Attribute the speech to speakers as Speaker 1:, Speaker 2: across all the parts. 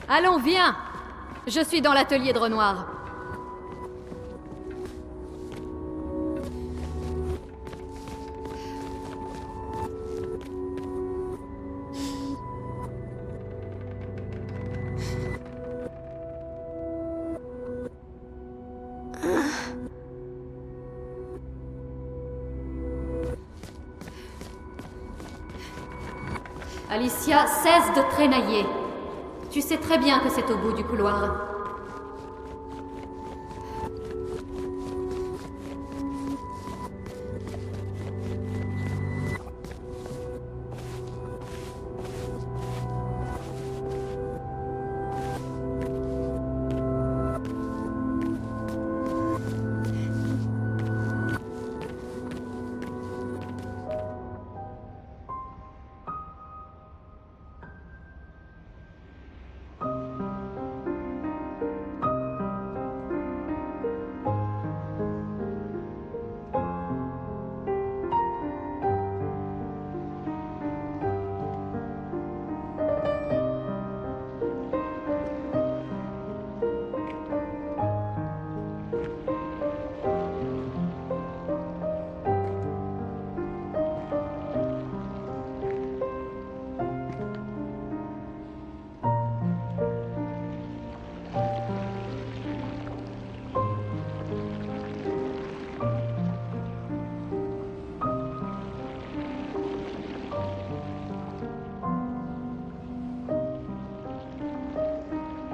Speaker 1: Allons, viens! Je suis dans l'atelier de Renoir. Alicia, cesse de traînailler. Tu sais très bien que c'est au bout du couloir.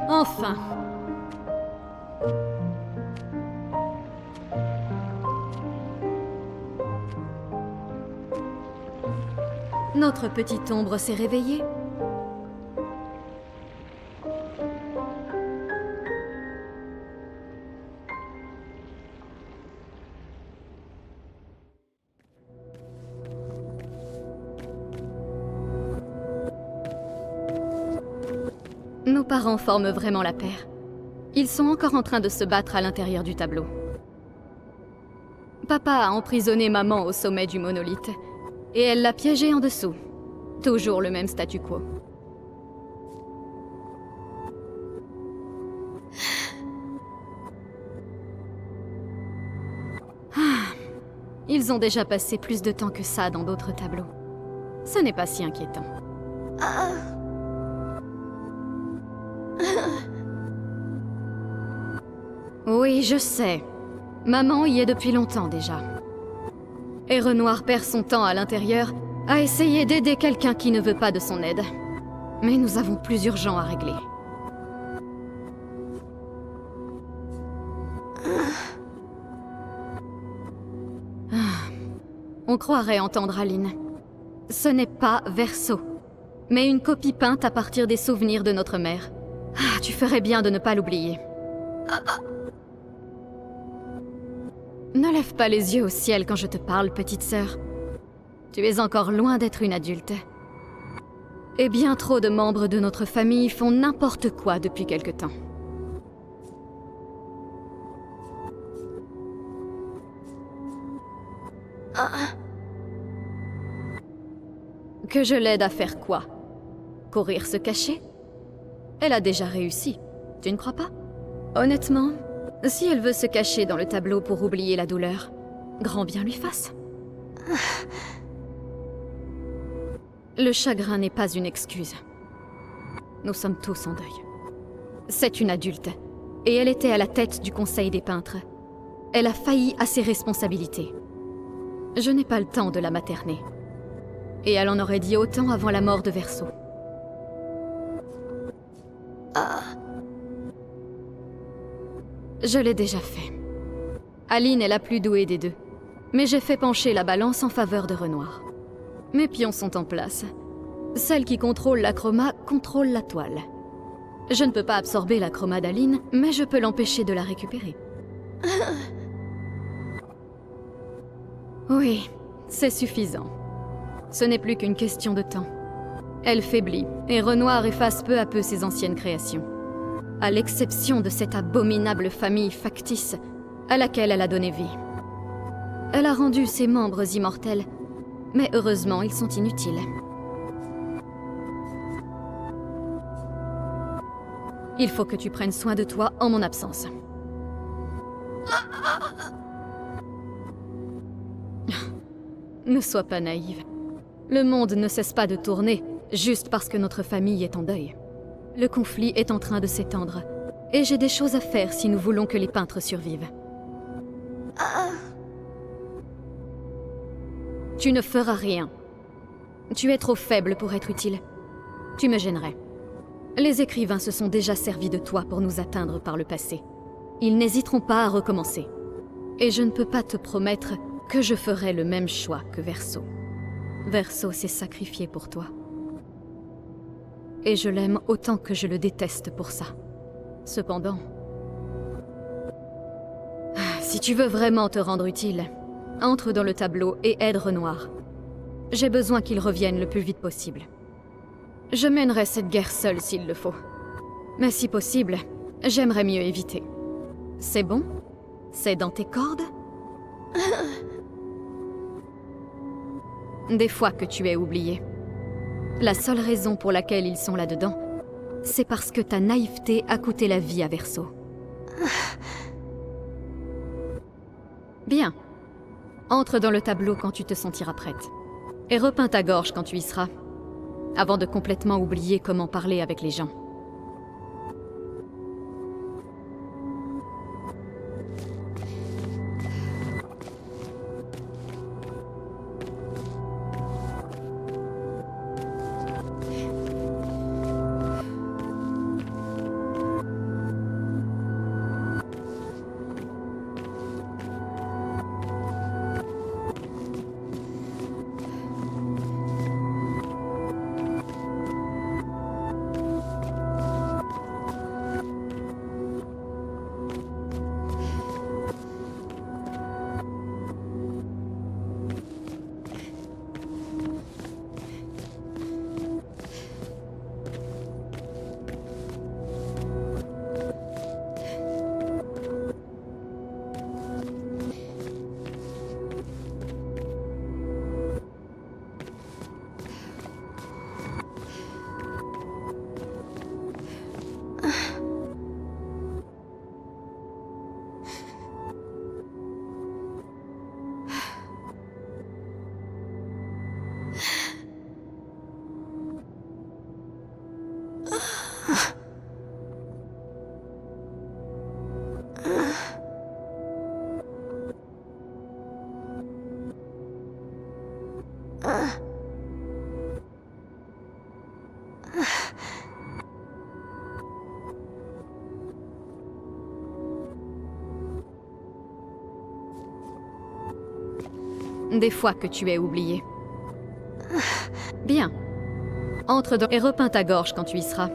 Speaker 1: Enfin. Notre petite ombre s'est réveillée. Nos parents forment vraiment la paire. Ils sont encore en train de se battre à l'intérieur du tableau. Papa a emprisonné maman au sommet du monolithe, et elle l'a piégée en dessous. Toujours le même statu quo. Ils ont déjà passé plus de temps que ça dans d'autres tableaux. Ce n'est pas si inquiétant. Oui, je sais. Maman y est depuis longtemps déjà. Et Renoir perd son temps à l'intérieur à essayer d'aider quelqu'un qui ne veut pas de son aide. Mais nous avons plus urgent à régler. On croirait entendre Aline. Ce n'est pas Verso, mais une copie peinte à partir des souvenirs de notre mère. Tu ferais bien de ne pas l'oublier. Ne lève pas les yeux au ciel quand je te parle, petite sœur. Tu es encore loin d'être une adulte. Et bien trop de membres de notre famille font n'importe quoi depuis quelque temps. Que je l'aide à faire quoi? Courir se cacher? Elle a déjà réussi, tu ne crois pas? Honnêtement, si elle veut se cacher dans le tableau pour oublier la douleur, grand bien lui fasse. Le chagrin n'est pas une excuse. Nous sommes tous en deuil. C'est une adulte, et elle était à la tête du conseil des peintres. Elle a failli à ses responsabilités. Je n'ai pas le temps de la materner. Et elle en aurait dit autant avant la mort de Verso. Je l'ai déjà fait. Aline est la plus douée des deux. Mais j'ai fait pencher la balance en faveur de Renoir. Mes pions sont en place. Celle qui contrôle la chroma contrôle la toile. Je ne peux pas absorber la chroma d'Aline, mais je peux l'empêcher de la récupérer. Oui, c'est suffisant. Ce n'est plus qu'une question de temps. Elle faiblit, et Renoir efface peu à peu ses anciennes créations. À l'exception de cette abominable famille factice à laquelle elle a donné vie. Elle a rendu ses membres immortels, mais heureusement, ils sont inutiles. Il faut que tu prennes soin de toi en mon absence. Ne sois pas naïve. Le monde ne cesse pas de tourner, juste parce que notre famille est en deuil. Le conflit est en train de s'étendre, et j'ai des choses à faire si nous voulons que les peintres survivent. Tu ne feras rien. Tu es trop faible pour être utile. Tu me gênerais. Les écrivains se sont déjà servis de toi pour nous atteindre par le passé. Ils n'hésiteront pas à recommencer. Et je ne peux pas te promettre que je ferai le même choix que Verso. Verso s'est sacrifié pour toi. Et je l'aime autant que je le déteste pour ça. Cependant... si tu veux vraiment te rendre utile, entre dans le tableau et aide Renoir. J'ai besoin qu'il revienne le plus vite possible. Je mènerai cette guerre seule s'il le faut. Mais si possible, j'aimerais mieux éviter. C'est bon? C'est dans tes cordes? Des fois que tu es oublié. La seule raison pour laquelle ils sont là-dedans, c'est parce que ta naïveté a coûté la vie à Verso. Bien. Entre dans le tableau quand tu te sentiras prête. Et repeins ta gorge quand tu y seras, avant de complètement oublier comment parler avec les gens. Des fois que tu es oublié. Bien. Entre dans... et repeins ta gorge quand tu y seras.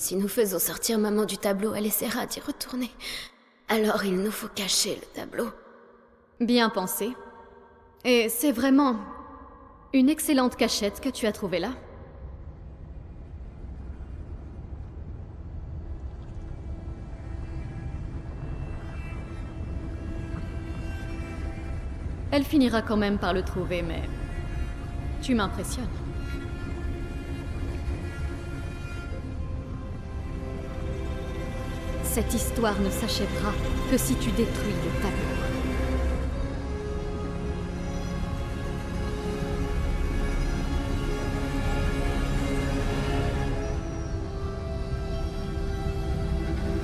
Speaker 2: Si nous faisons sortir maman du tableau, elle essaiera d'y retourner. Alors il nous faut cacher le tableau.
Speaker 1: Bien pensé. Et c'est vraiment une excellente cachette que tu as trouvée là. Elle finira quand même par le trouver, mais... tu m'impressionnes. Cette histoire ne s'achèvera que si tu détruis le tableau.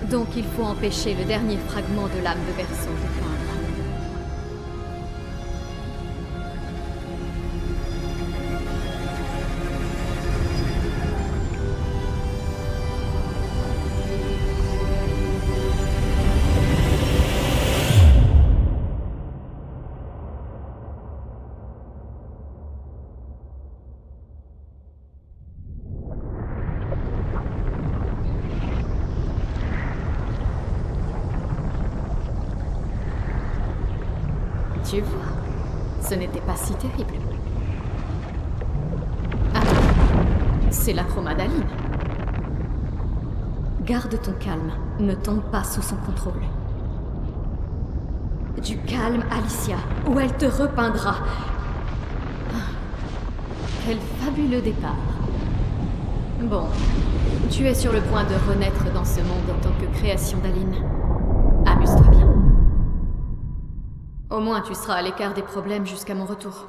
Speaker 1: Donc il faut empêcher le dernier fragment de l'âme de Berceau de poindre. Tu vois, ce n'était pas si terrible. Ah, c'est la chromadaline. Garde ton calme, ne tombe pas sous son contrôle. Du calme, Alicia, ou elle te repeindra. Ah, quel fabuleux départ. Bon, tu es sur le point de renaître dans ce monde en tant que création d'Aline. Amuse-toi bien. Au moins, tu seras à l'écart des problèmes jusqu'à mon retour.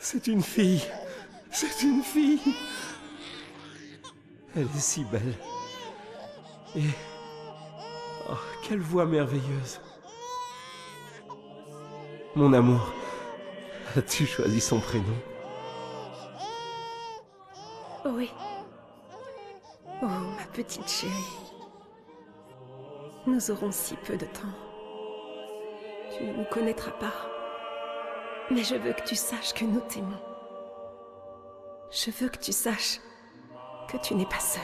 Speaker 3: C'est une fille. C'est une fille. Elle est si belle. Et... oh, quelle voix merveilleuse. Mon amour, as-tu choisi son prénom?
Speaker 4: Oui. Oh, ma petite chérie. Nous aurons si peu de temps. Tu ne nous connaîtras pas. Mais je veux que tu saches que nous t'aimons. Je veux que tu saches que tu n'es pas seule.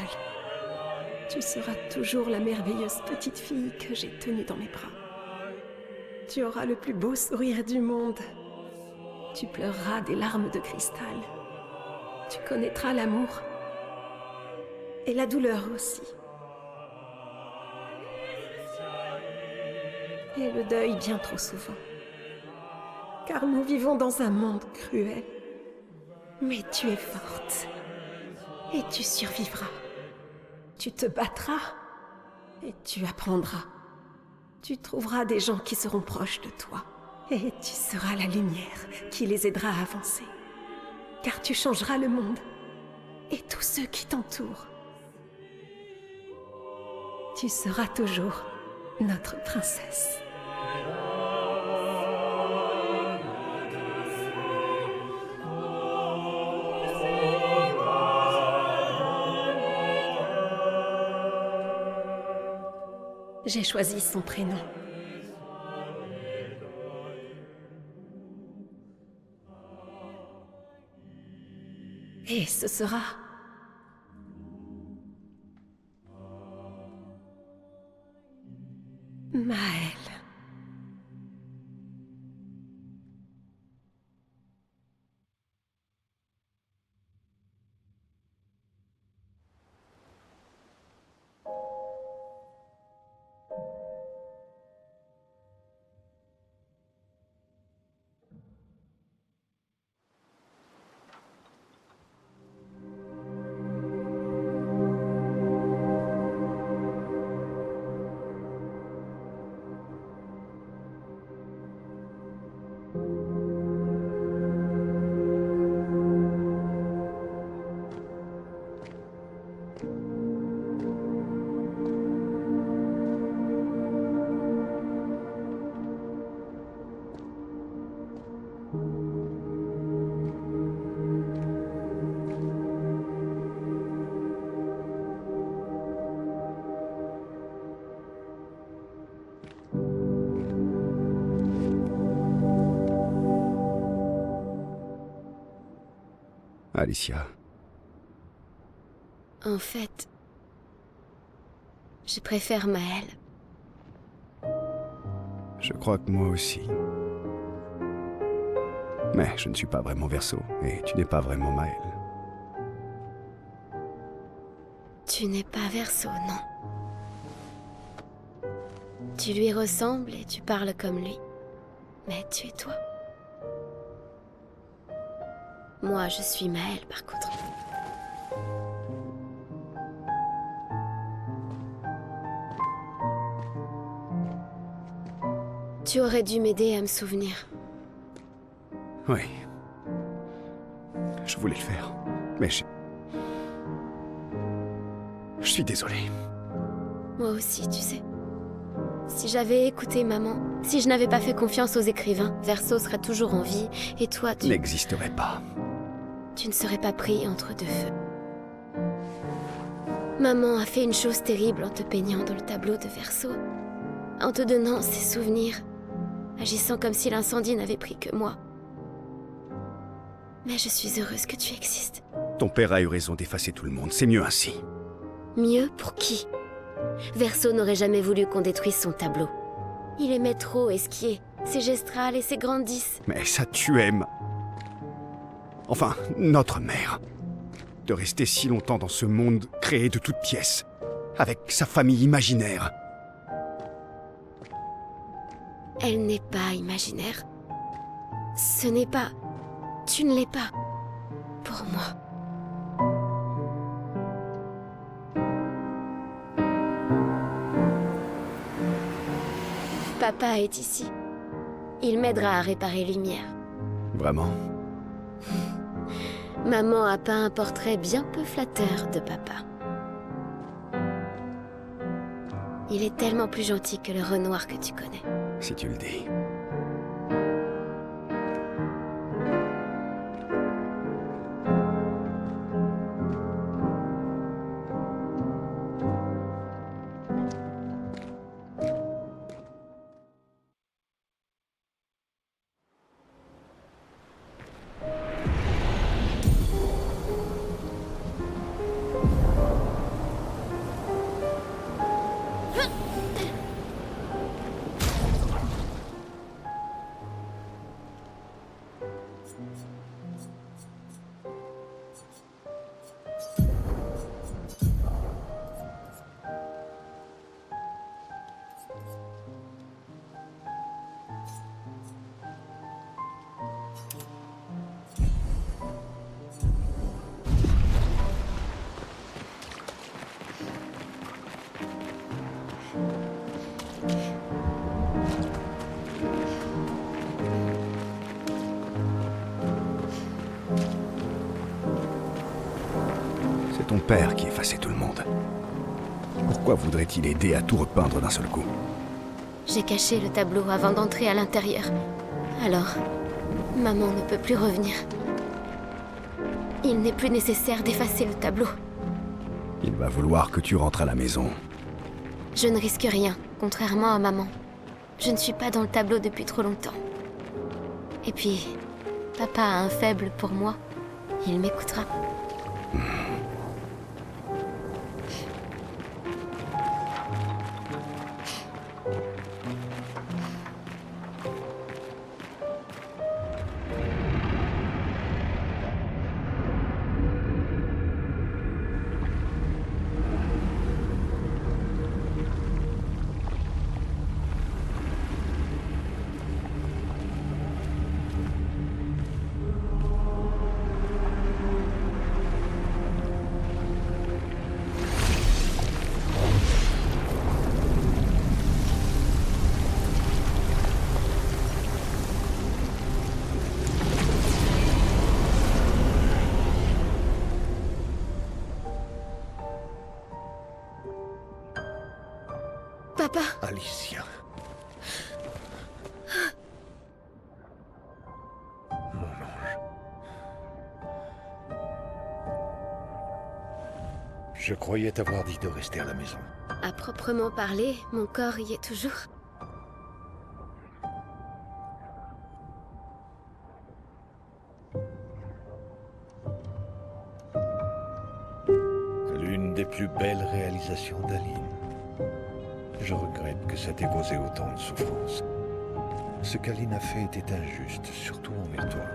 Speaker 4: Tu seras toujours la merveilleuse petite fille que j'ai tenue dans mes bras. Tu auras le plus beau sourire du monde. Tu pleureras des larmes de cristal. Tu connaîtras l'amour. Et la douleur aussi. Et le deuil bien trop souvent. Car nous vivons dans un monde cruel. Mais tu es forte. Et tu survivras. Tu te battras. Et tu apprendras. Tu trouveras des gens qui seront proches de toi. Et tu seras la lumière qui les aidera à avancer. Car tu changeras le monde. Et tous ceux qui t'entourent. Tu seras toujours notre princesse. J'ai choisi son prénom. Et ce sera... Maëlle.
Speaker 5: Alicia,
Speaker 2: En fait, je préfère Maël.
Speaker 5: je crois que moi aussi. Mais je ne suis pas vraiment Verseau, et tu n'es pas vraiment Maël.
Speaker 2: Tu n'es pas Verseau, non. Tu lui ressembles et tu parles comme lui. Mais tu es toi. Moi, je suis Maël, par contre. Tu aurais dû m'aider à me souvenir.
Speaker 5: Oui. Je voulais le faire, mais je suis désolé.
Speaker 2: Moi aussi, tu sais. Si j'avais écouté maman, si je n'avais pas fait confiance aux écrivains, Verseau serait toujours en vie, et toi,
Speaker 5: N'existerait pas.
Speaker 2: tu ne serais pas pris entre deux feux. Maman a fait une chose terrible en te peignant dans le tableau de Verseau, en te donnant ses souvenirs, agissant comme si l'incendie n'avait pris que moi. Mais je suis heureuse que tu existes.
Speaker 5: Ton père a eu raison d'effacer tout le monde, c'est mieux ainsi.
Speaker 2: Mieux pour qui? Verseau n'aurait jamais voulu qu'on détruise son tableau. Il aimait trop esquier, ses gestrales et ses grandices.
Speaker 5: Mais ça tu aimes. Enfin, notre mère. De rester si longtemps dans ce monde créé de toutes pièces, avec sa famille imaginaire.
Speaker 2: Elle n'est pas imaginaire. Ce n'est pas... Tu ne l'es pas. Pour moi. Papa est ici. Il m'aidera à réparer Lumière.
Speaker 5: Vraiment?
Speaker 2: Maman a peint un portrait bien peu flatteur de papa. Il est tellement plus gentil que le Renoir que tu connais.
Speaker 5: Si tu le dis. C'est ton père qui effaçait tout le monde. Pourquoi voudrait-il aider à tout repeindre d'un seul coup?
Speaker 2: J'ai caché le tableau avant d'entrer à l'intérieur. Alors, maman ne peut plus revenir. Il n'est plus nécessaire d'effacer le tableau.
Speaker 5: Il va vouloir que tu rentres à la maison.
Speaker 2: Je ne risque rien, contrairement à maman. Je ne suis pas dans le tableau depuis trop longtemps. Et puis, papa a un faible pour moi. Il m'écoutera. Papa,
Speaker 6: Alicia. Mon ange. Je croyais t'avoir dit de rester à la maison.
Speaker 2: à proprement parler, mon corps y est toujours.
Speaker 6: des plus belles réalisations d'Aline. Je regrette que ça t'ait causé autant de souffrance. Ce qu'Aline a fait était injuste, surtout envers toi.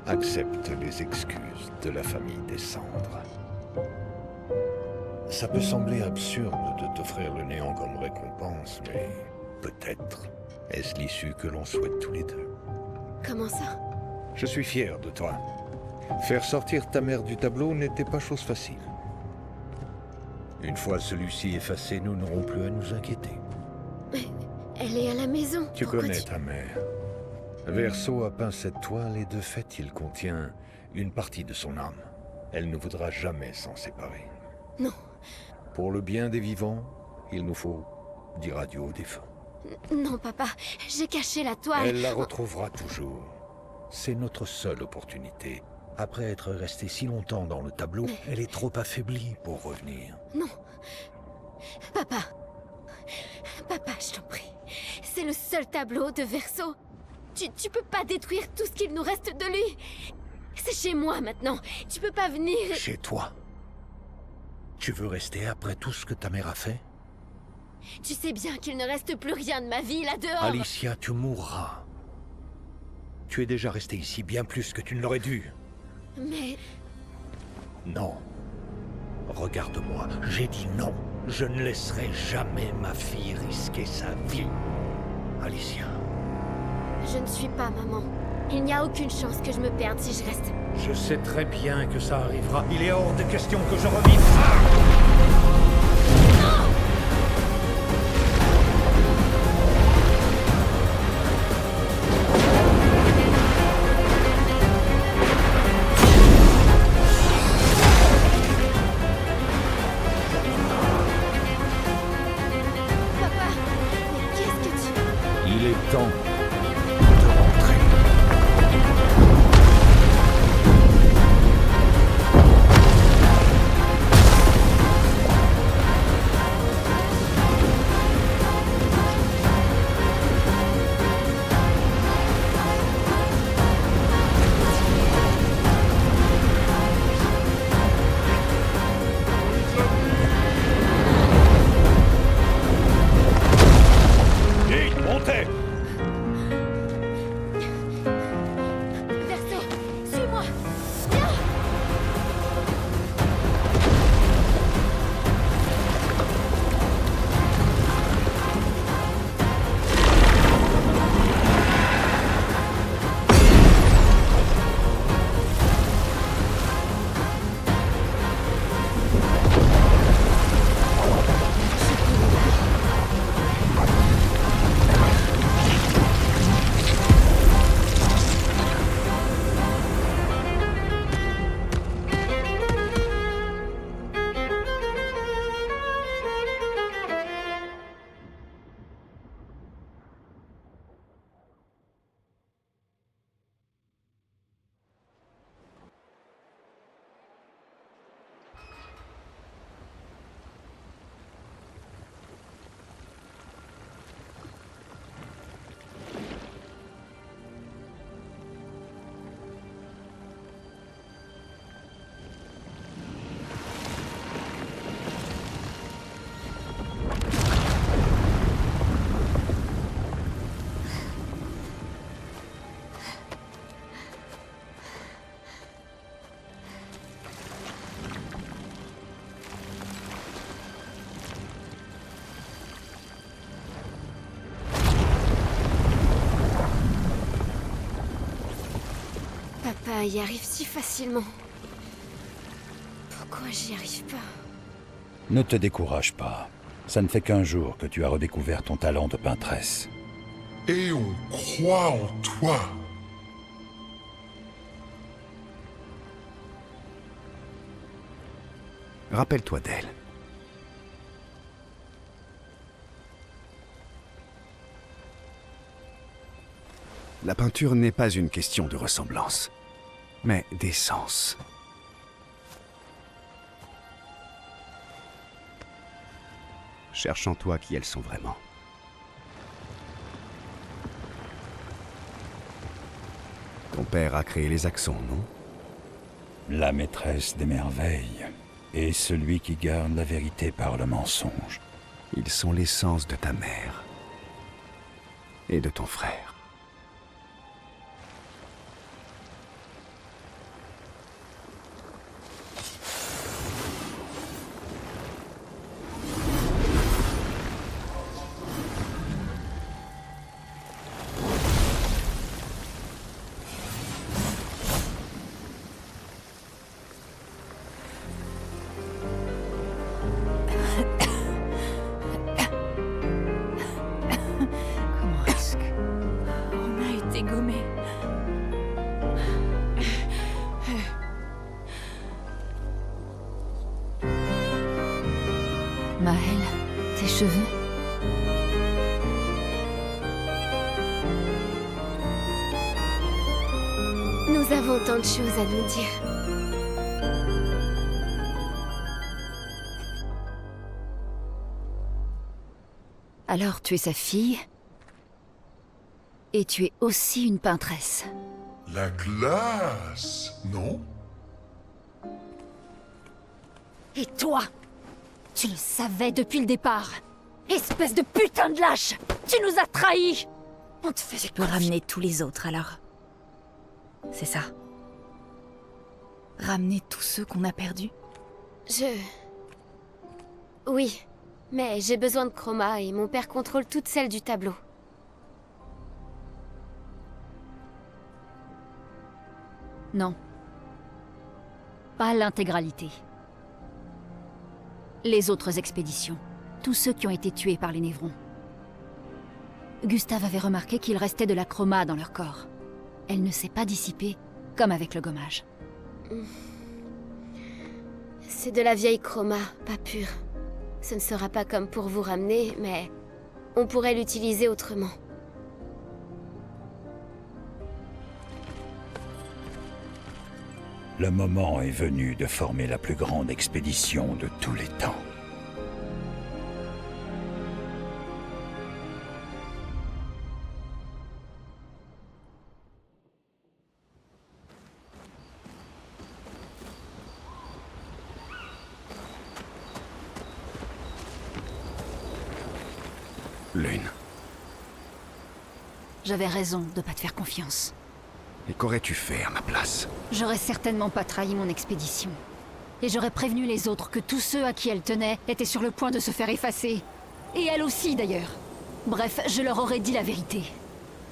Speaker 6: Accepte les excuses de la famille des cendres. Ça peut sembler absurde de t'offrir le néant comme récompense, mais peut-être est-ce l'issue que l'on souhaite tous les deux.
Speaker 2: Comment ça?
Speaker 6: Je suis fier de toi. Faire sortir ta mère du tableau n'était pas chose facile. Une fois celui-ci effacé, nous n'aurons plus à nous inquiéter.
Speaker 2: Mais elle est à la maison.
Speaker 6: Tu
Speaker 2: Pourquoi
Speaker 6: connais ta mère. Verso a peint cette toile et de fait, il contient une partie de son âme. Elle ne voudra jamais s'en séparer.
Speaker 2: Non.
Speaker 6: Pour le bien des vivants, il nous faut dire adieu aux défunts.
Speaker 2: Non, papa. J'ai caché la toile.
Speaker 6: Elle la retrouvera toujours. C'est notre seule opportunité. Après être restée si longtemps dans le tableau, elle est trop affaiblie pour revenir.
Speaker 2: Non. Papa. Papa, je t'en prie. C'est le seul tableau de Verso. Tu peux pas détruire tout ce qu'il nous reste de lui. C'est chez moi maintenant. Tu peux pas venir...
Speaker 6: Chez toi? Tu veux rester après tout ce que ta mère a fait?
Speaker 2: Tu sais bien qu'il ne reste plus rien de ma vie là-dehors.
Speaker 6: Alicia, tu mourras. Tu es déjà restée ici bien plus que tu ne l'aurais dû.
Speaker 2: Mais...
Speaker 6: Non. Regarde-moi, j'ai dit non. Je ne laisserai jamais ma fille risquer sa vie. Alicia.
Speaker 2: Je ne suis pas maman. Il n'y a aucune chance que je me perde si je reste.
Speaker 6: Je sais très bien que ça arrivera. Il est hors de question que je revive ça.
Speaker 2: Papa, mais qu'est-ce que tu...
Speaker 6: Il est temps de rentrer. Hey, montez!
Speaker 2: Verso, suis-moi. Viens. Papa y arrive si facilement. Pourquoi j'y arrive pas?
Speaker 7: Ne te décourage pas. Ça ne fait qu'un jour que tu as redécouvert ton talent de peintresse.
Speaker 8: Et on croit en toi.
Speaker 5: Rappelle-toi d'elle. La peinture n'est pas une question de ressemblance, mais d'essence. Cherche en toi qui elles sont vraiment. Ton père a créé les accents, non?
Speaker 7: La maîtresse des merveilles. Et celui qui garde la vérité par le mensonge.
Speaker 5: Ils sont l'essence de ta mère. Et de ton frère.
Speaker 4: Comment est-ce que... On a été gommés.
Speaker 1: Maël, tes cheveux.
Speaker 2: Nous avons tant de choses à nous dire.
Speaker 1: Alors tu es sa fille. Et tu es aussi une peintresse.
Speaker 8: La glace, non?
Speaker 1: Et toi? Tu le savais depuis le départ. Espèce de putain de lâche! Tu nous as trahis! On te faisait
Speaker 9: Tu peux ramener tous les autres, alors. C'est ça. Ramener tous ceux qu'on a perdus.
Speaker 2: Oui, mais j'ai besoin de Chroma et mon père contrôle toutes celles du tableau.
Speaker 1: Non. Pas l'intégralité. Les autres expéditions. Tous ceux qui ont été tués par les Névrons. Gustave avait remarqué qu'il restait de la chroma dans leur corps. Elle ne s'est pas dissipée, comme avec le gommage.
Speaker 2: C'est de la vieille Chroma, pas pure. Ce ne sera pas comme pour vous ramener, mais on pourrait l'utiliser autrement.
Speaker 7: Le moment est venu de former la plus grande expédition de tous les temps.
Speaker 5: Lune.
Speaker 1: J'avais raison de pas te faire confiance.
Speaker 5: Et qu'aurais-tu fait à ma place?
Speaker 1: J'aurais certainement pas trahi mon expédition. Et j'aurais prévenu les autres que tous ceux à qui elle tenait étaient sur le point de se faire effacer. Et elle aussi, d'ailleurs. Bref, je leur aurais dit la vérité.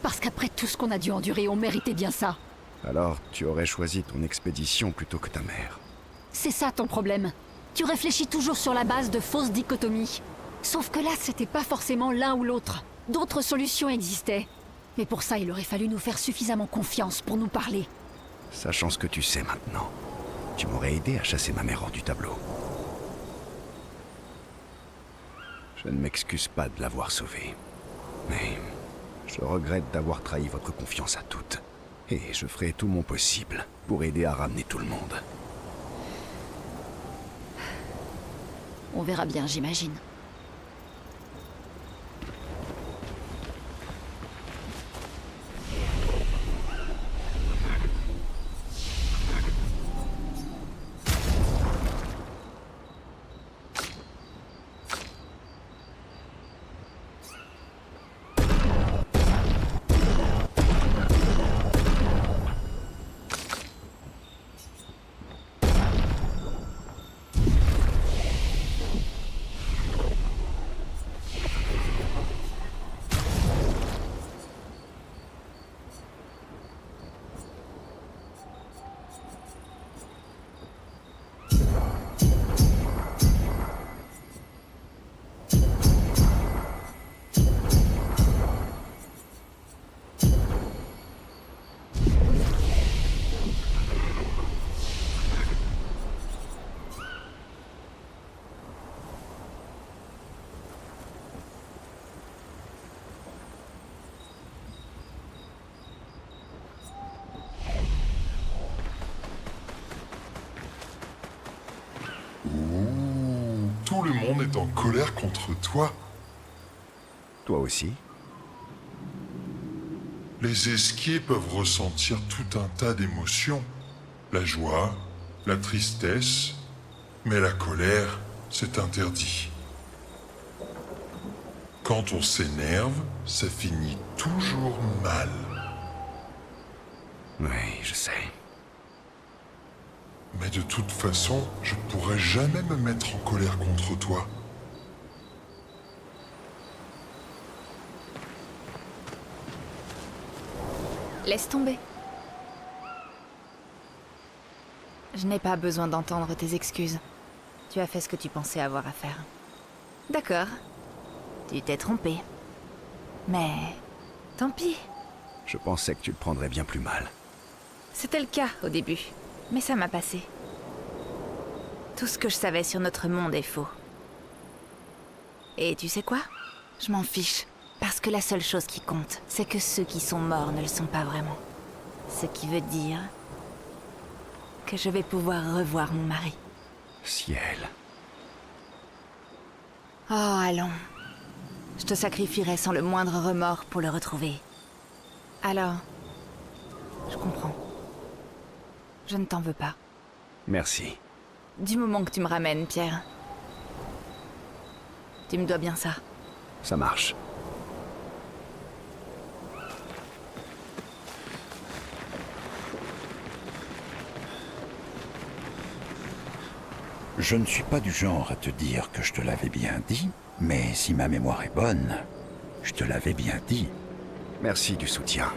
Speaker 1: Parce qu'après tout ce qu'on a dû endurer, on méritait bien ça.
Speaker 5: Alors, tu aurais choisi ton expédition plutôt que ta mère.
Speaker 1: C'est ça ton problème. Tu réfléchis toujours sur la base de fausses dichotomies. Sauf que là, c'était pas forcément l'un ou l'autre. D'autres solutions existaient. Mais pour ça, il aurait fallu nous faire suffisamment confiance pour nous parler.
Speaker 5: Sachant ce que tu sais maintenant, tu m'aurais aidé à chasser ma mère hors du tableau. Je ne m'excuse pas de l'avoir sauvée. Mais je regrette d'avoir trahi votre confiance à toutes. Et je ferai tout mon possible pour aider à ramener tout le monde.
Speaker 1: On verra bien, j'imagine.
Speaker 8: Tout le monde est en colère contre toi.
Speaker 5: Toi aussi?
Speaker 8: Les esquiers peuvent ressentir tout un tas d'émotions. La joie, la tristesse, Mais la colère, c'est interdit. Quand on s'énerve, ça finit toujours mal.
Speaker 5: Oui, je sais.
Speaker 8: Mais de toute façon, je pourrais jamais me mettre en colère contre toi.
Speaker 9: Laisse tomber. Je n'ai pas besoin d'entendre tes excuses. Tu as fait ce que tu pensais avoir à faire. D'accord. Tu t'es trompé. Mais... tant pis.
Speaker 5: Je pensais que tu le prendrais bien plus mal.
Speaker 9: C'était le cas au début. Mais ça m'a passé. Tout ce que je savais sur notre monde est faux. Et tu sais quoi? Je m'en fiche. Parce que la seule chose qui compte, c'est que ceux qui sont morts ne le sont pas vraiment. Ce qui veut dire... que je vais pouvoir revoir mon mari.
Speaker 5: Ciel.
Speaker 9: Oh, allons. Je te sacrifierai sans le moindre remords pour le retrouver. Alors... je comprends. Je ne t'en veux pas.
Speaker 5: Merci.
Speaker 9: Du moment que tu me ramènes, Pierre. Tu me dois bien ça.
Speaker 5: Ça marche.
Speaker 7: Je ne suis pas du genre à te dire que je te l'avais bien dit, mais si ma mémoire est bonne, je te l'avais bien dit.
Speaker 5: Merci du soutien.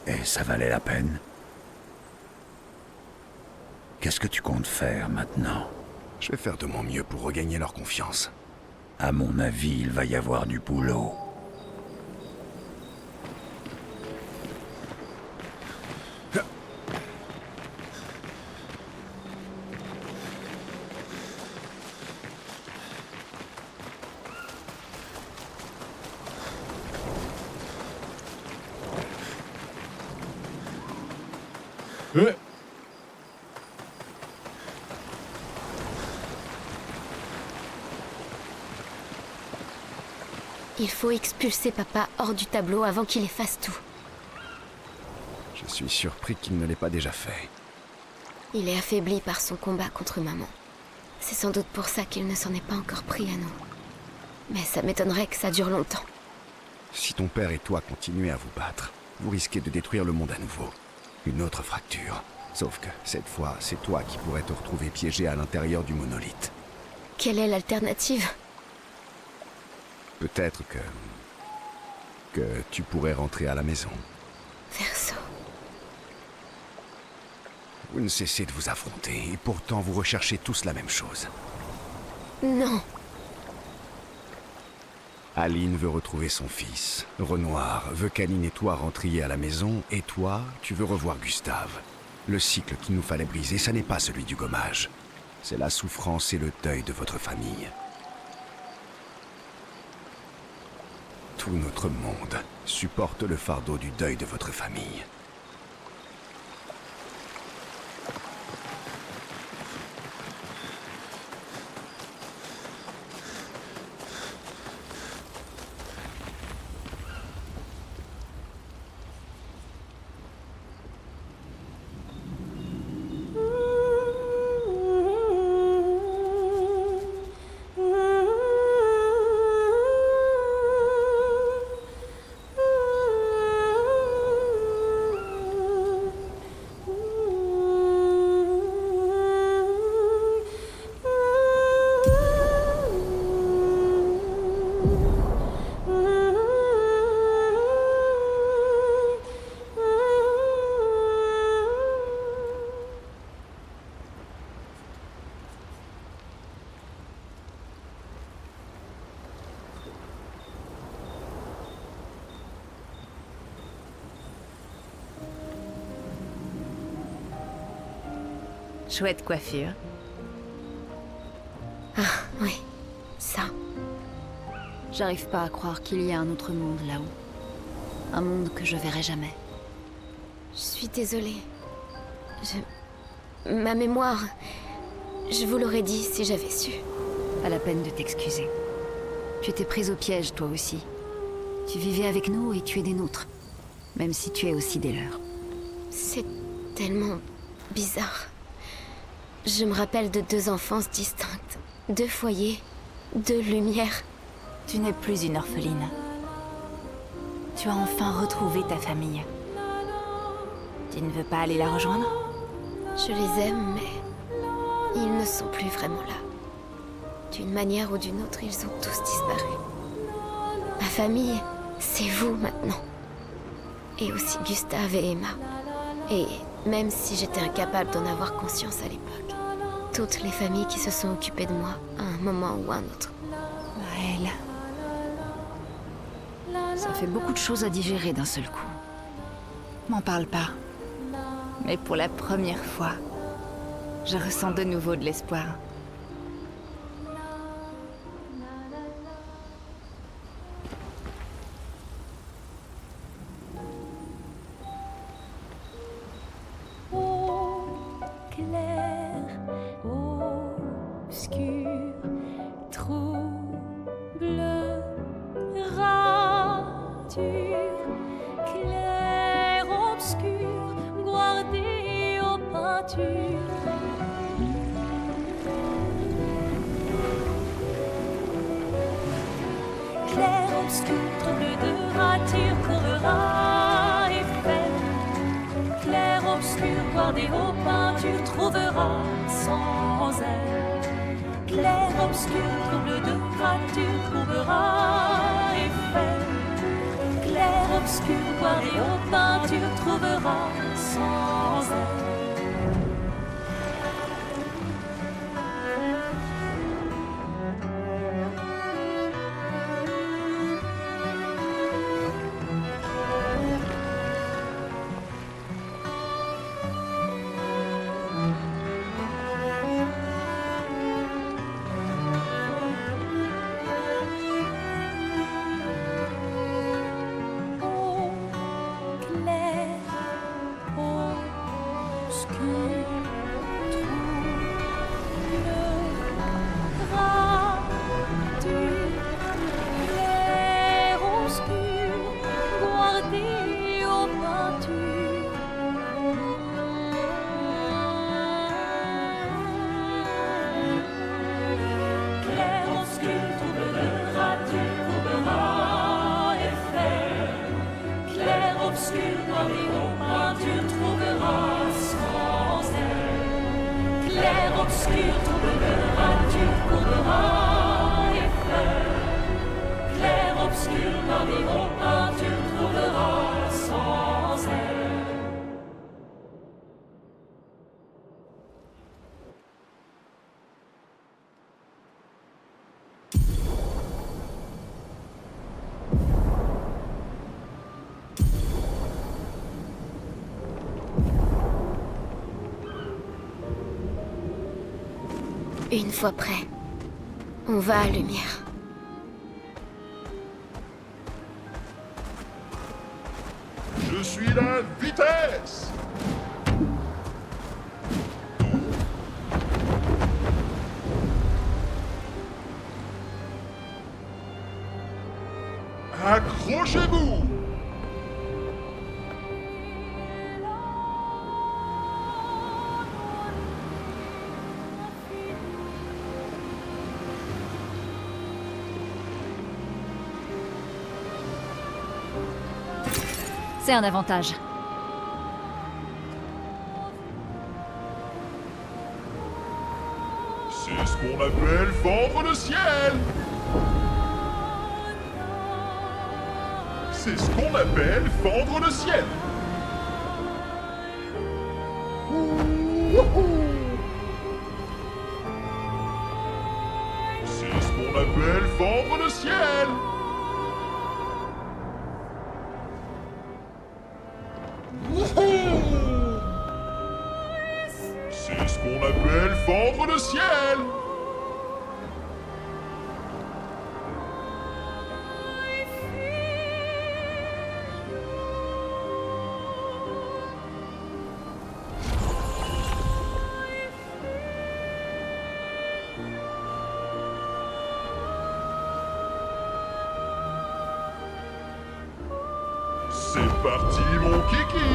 Speaker 7: Et ça valait la peine. Qu'est-ce que tu comptes faire maintenant?
Speaker 5: Je vais faire de mon mieux pour regagner leur confiance.
Speaker 7: À mon avis, il va y avoir du boulot.
Speaker 2: Il faut expulser papa hors du tableau avant qu'il efface tout.
Speaker 5: Je suis surpris qu'il ne l'ait pas déjà fait.
Speaker 2: Il est affaibli par son combat contre maman. C'est sans doute pour ça qu'il ne s'en est pas encore pris à nous. Mais ça m'étonnerait que ça dure longtemps.
Speaker 5: Si ton père et toi continuez à vous battre, vous risquez de détruire le monde à nouveau. Une autre fracture. Sauf que, cette fois, c'est toi qui pourrais te retrouver piégé à l'intérieur du monolithe.
Speaker 2: Quelle est l'alternative?
Speaker 5: Peut-être que tu pourrais rentrer à la maison.
Speaker 2: Verso.
Speaker 5: Vous ne cessez de vous affronter, et pourtant vous recherchez tous la même chose.
Speaker 2: Non.
Speaker 5: Aline veut retrouver son fils. Renoir veut qu'Aline et toi rentriez à la maison, et toi, tu veux revoir Gustave. Le cycle qu'il nous fallait briser, ça n'est pas celui du gommage. C'est la souffrance et le deuil de votre famille. Tout notre monde supporte le fardeau du deuil de votre famille.
Speaker 9: Chouette coiffure.
Speaker 2: Ah, oui. Ça.
Speaker 10: J'arrive pas à croire qu'il y a un autre monde là-haut. Un monde que je verrai jamais.
Speaker 2: Je suis désolée. Ma mémoire... Je vous l'aurais dit si j'avais su.
Speaker 10: Pas la peine de t'excuser. Tu étais prise au piège, toi aussi. Tu vivais avec nous et tu es des nôtres. Même si tu es aussi des leurs.
Speaker 2: C'est tellement bizarre. Je me rappelle de 2 enfances distinctes, 2 foyers, 2 lumières.
Speaker 9: Tu n'es plus une orpheline. Tu as enfin retrouvé ta famille. Tu ne veux pas aller la rejoindre?
Speaker 2: Je les aime, mais ils ne sont plus vraiment là. D'une manière ou d'une autre, ils ont tous disparu. Ma famille, c'est vous maintenant. Et aussi Gustave et Emma. Et même si j'étais incapable d'en avoir conscience à l'époque, toutes les familles qui se sont occupées de moi à un moment ou un autre.
Speaker 9: Maëlle.
Speaker 10: Ça fait beaucoup de choses à digérer d'un seul coup.
Speaker 9: M'en parle pas. Mais pour la première fois, je ressens de nouveau de l'espoir.
Speaker 2: Une fois prêt, on va à Lumière.
Speaker 8: Je suis la vitesse! Accrochez-vous!
Speaker 10: C'est un avantage.
Speaker 8: C'est ce qu'on appelle fendre le ciel! C'est ce qu'on appelle fendre le ciel! C'est ce qu'on appelle fendre le ciel! C'est ce qu'on appelle fendre le ciel! C'est parti mon kiki!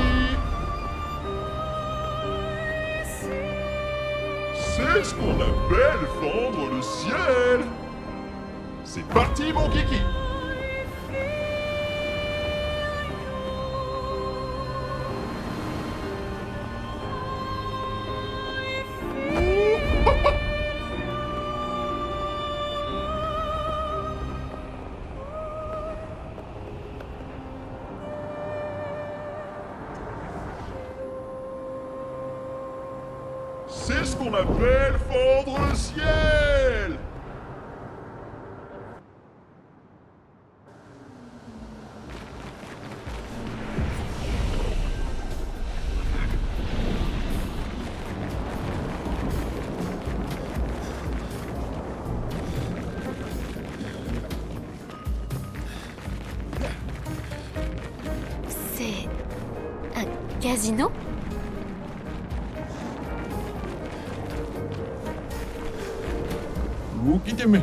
Speaker 11: C'est ce qu'on appelle fendre le ciel. C'est parti, mon kiki. C'est ce qu'on appelle fendre le ciel.
Speaker 2: C'est un casino?
Speaker 11: Ukiteme.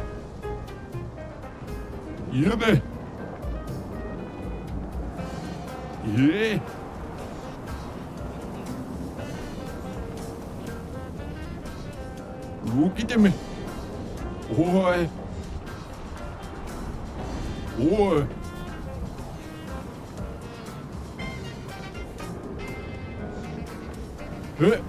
Speaker 11: Yube. Yeah. Ukiteme. Ouais. Ouais. Eh.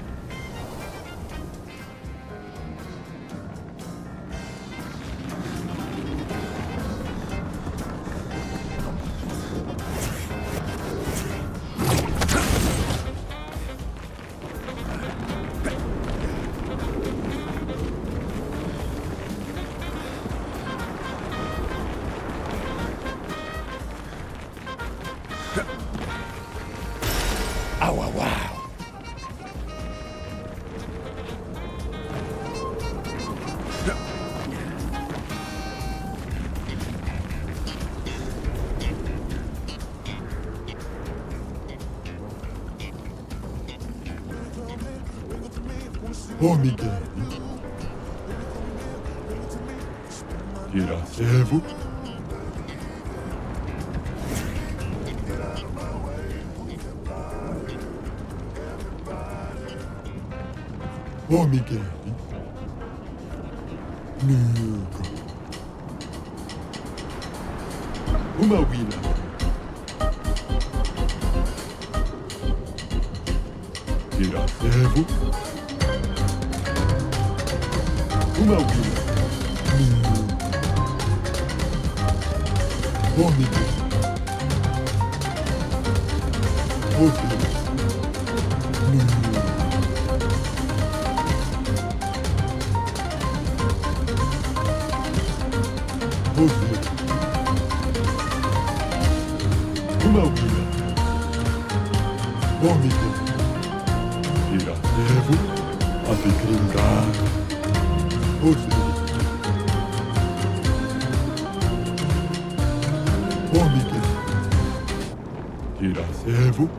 Speaker 7: Ah, waouh, waouh.
Speaker 11: Oh, Miguel. Grazie-vous. Oh, Miguel. Nugo. Uma wila. Grazie-vous. Uma wila. Oh, Miguel. Oh, Miguel. Uma wila. Oh, Miguel. Grazie-vous. Avec Ringar. Oh, oh, Miguel. Grazie-vous.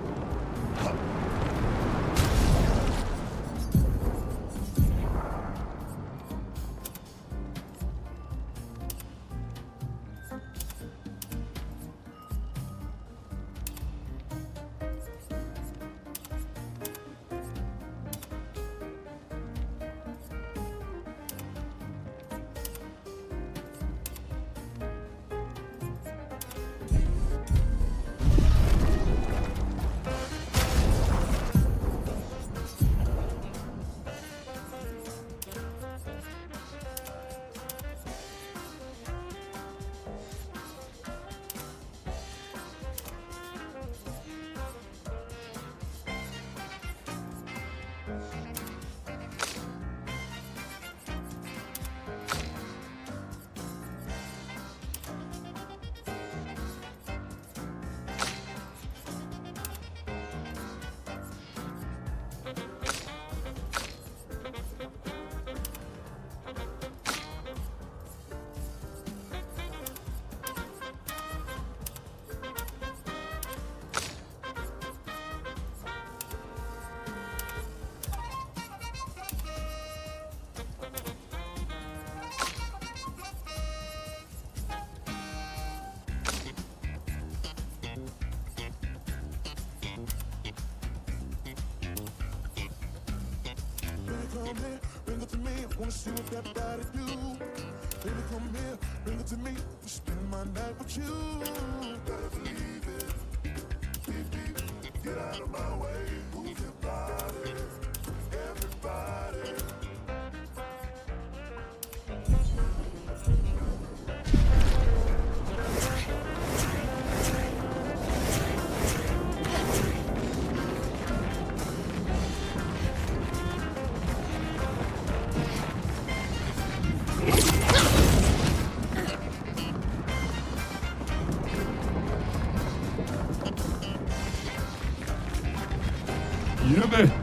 Speaker 11: Bring it to me.
Speaker 12: Wanna see what that body do? Baby, come here, bring it to me. Spend my night with you. Better believe it. Beep, beep, get out of my way. Move your body, everybody.
Speaker 11: Yürü be!